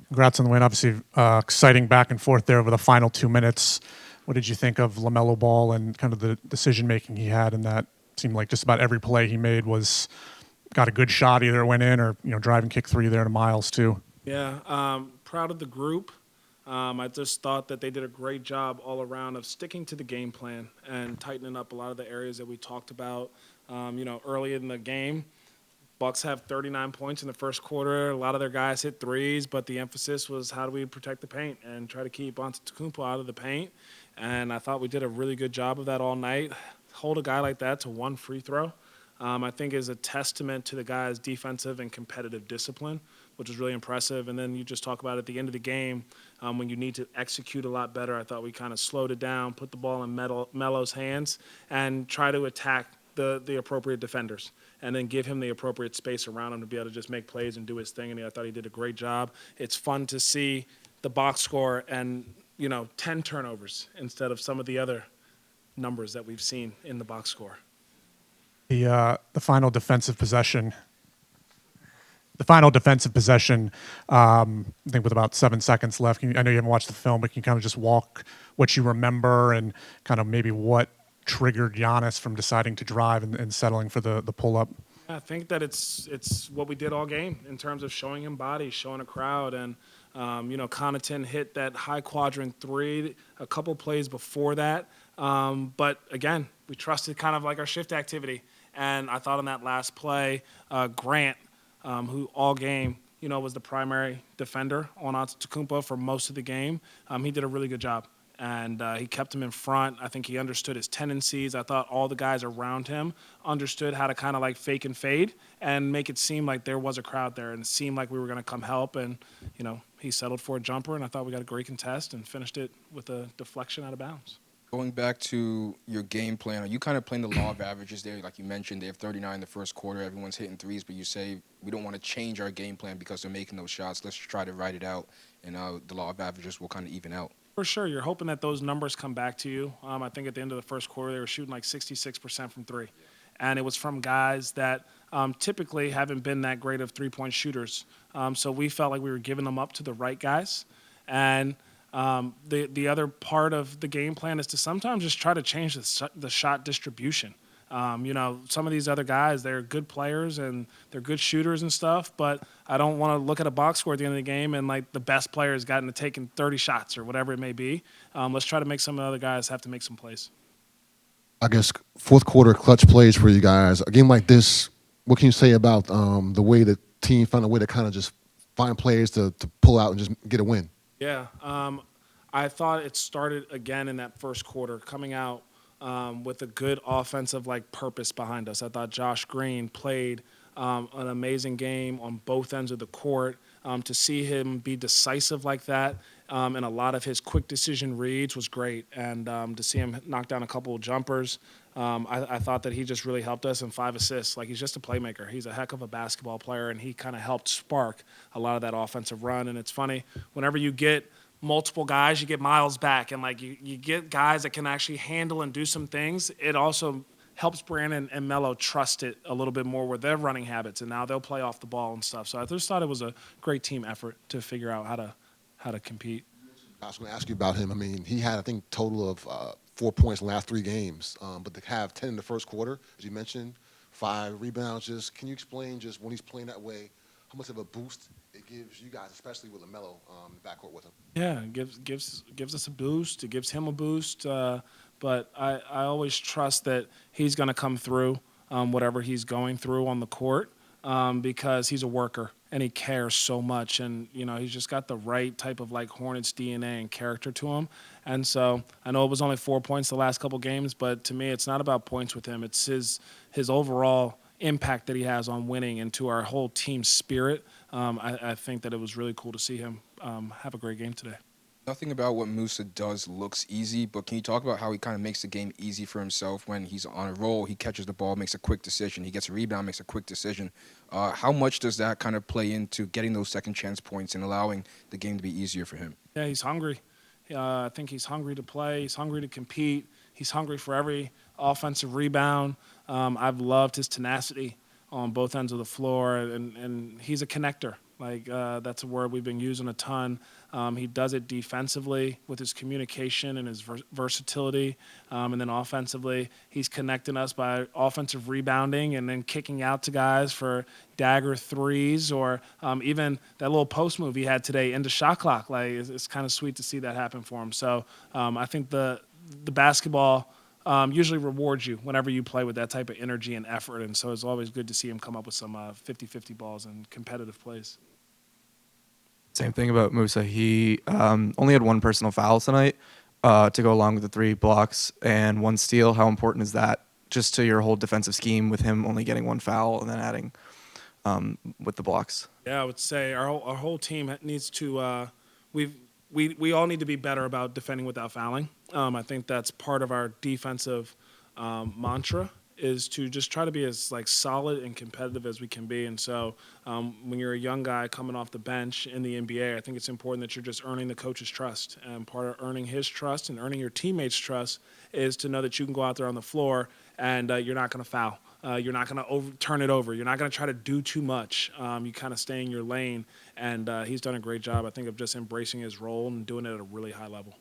Congrats on the win. Obviously, exciting back and forth there over the final 2 minutes. What did you think of LaMelo Ball and kind of the decision making he had in that? Seemed like just about every play he made was got a good shot, either went in or driving kick three there to Miles too. Yeah, proud of the group. I just thought that they did a great job all around of sticking to the game plan and tightening up a lot of the areas that we talked about. Early in the game, Bucks have 39 points in the first quarter. A lot of their guys hit threes, but the emphasis was how do we protect the paint and try to keep Antetokounmpo out of the paint. And I thought we did a really good job of that all night. Hold a guy like that to one free throw, I think is a testament to the guy's defensive and competitive discipline, which is really impressive. And then you just talk about at the end of the game, when you need to execute a lot better, I thought we kind of slowed it down, put the ball in Melo's hands, and try to attack the appropriate defenders and then give him the appropriate space around him to be able to just make plays and do his thing. And I thought he did a great job. It's fun to see the box score and, 10 turnovers instead of some of the other numbers that we've seen in the box score. The final defensive possession. I think with about 7 seconds left. I know you haven't watched the film, but can you kind of just walk what you remember and kind of maybe what triggered Giannis from deciding to drive and settling for the pull up? I think that it's what we did all game in terms of showing him body, showing a crowd, and Connaughton hit that high quadrant three a couple plays before that. But again, we trusted kind of like our shift activity, and I thought on that last play, Grant, who all game was the primary defender on Antetokounmpo for most of the game, he did a really good job. And he kept him in front. I think he understood his tendencies. I thought all the guys around him understood how to kind of like fake and fade and make it seem like there was a crowd there and it seemed like we were going to come help. And, he settled for a jumper, and I thought we got a great contest and finished it with a deflection out of bounds. Going back to your game plan, are you kind of playing the law of averages there? Like you mentioned, they have 39 in the first quarter. Everyone's hitting threes, but you say we don't want to change our game plan because they're making those shots. Let's try to ride it out, and the law of averages will kind of even out. For sure, you're hoping that those numbers come back to you. I think at the end of the first quarter, they were shooting like 66% from three. And it was from guys that typically haven't been that great of three-point shooters. So we felt like we were giving them up to the right guys. And the other part of the game plan is to sometimes just try to change the shot distribution. Some of these other guys, they're good players and they're good shooters and stuff, but I don't want to look at a box score at the end of the game and like the best player has gotten to taking 30 shots or whatever it may be. Let's try to make some of the other guys have to make some plays. I guess fourth quarter clutch plays for you guys. A game like this, what can you say about the way the team found a way to kind of just find plays to pull out and just get a win? Yeah, I thought it started again in that first quarter, coming out with a good offensive purpose behind us. I thought Josh Green played an amazing game on both ends of the court. To see him be decisive like that and a lot of his quick decision reads was great. And to see him knock down a couple of jumpers, I thought that he just really helped us in 5 assists. Like, he's just a playmaker. He's a heck of a basketball player, and he kind of helped spark a lot of that offensive run. And it's funny, whenever you get multiple guys, you get Miles back, and you get guys that can actually handle and do some things. It also helps Brandon and Melo trust it a little bit more with their running habits, and now they'll play off the ball and stuff. So I just thought it was a great team effort to figure out how to compete. I was going to ask you about him. I mean, he had, I think, total of 4 points in the last 3 games, but to have 10 in the first quarter, as you mentioned, 5 rebounds. Just can you explain just when he's playing that way, how much of a boost it gives you guys, especially with LaMelo in the backcourt with him? Yeah, it gives us a boost. It gives him a boost. But I always trust that he's going to come through whatever he's going through on the court because he's a worker and he cares so much. And, he's just got the right type of Hornets DNA and character to him. And so I know it was only 4 points the last couple games, but to me it's not about points with him. It's his overall impact that he has on winning and to our whole team spirit. I think that it was really cool to see him have a great game today. Nothing about what Musa does looks easy, but can you talk about how he kind of makes the game easy for himself when he's on a roll? He catches the ball, makes a quick decision. He gets a rebound, makes a quick decision. How much does that kind of play into getting those second chance points and allowing the game to be easier for him? Yeah, he's hungry. I think he's hungry to play. He's hungry to compete. He's hungry for every offensive rebound. I've loved his tenacity on both ends of the floor, and he's a connector. Like that's a word we've been using a ton. He does it defensively with his communication and his versatility, and then offensively, he's connecting us by offensive rebounding and then kicking out to guys for dagger threes, or even that little post move he had today into shot clock. Like it's kind of sweet to see that happen for him. So I think the basketball usually rewards you whenever you play with that type of energy and effort. And so it's always good to see him come up with some 50-50 balls and competitive plays. Same thing about Musa. He only had one personal foul tonight to go along with the 3 blocks and 1 steal. How important is that just to your whole defensive scheme with him only getting 1 foul and then adding with the blocks? Yeah, I would say our whole team needs to we all need to be better about defending without fouling. I think that's part of our defensive mantra is to just try to be as like solid and competitive as we can be. And so when you're a young guy coming off the bench in the NBA, I think it's important that you're just earning the coach's trust. And part of earning his trust and earning your teammates' trust is to know that you can go out there on the floor and you're not going to foul. You're not going to turn it over. You're not going to try to do too much. You kind of stay in your lane. And he's done a great job, I think, of just embracing his role and doing it at a really high level.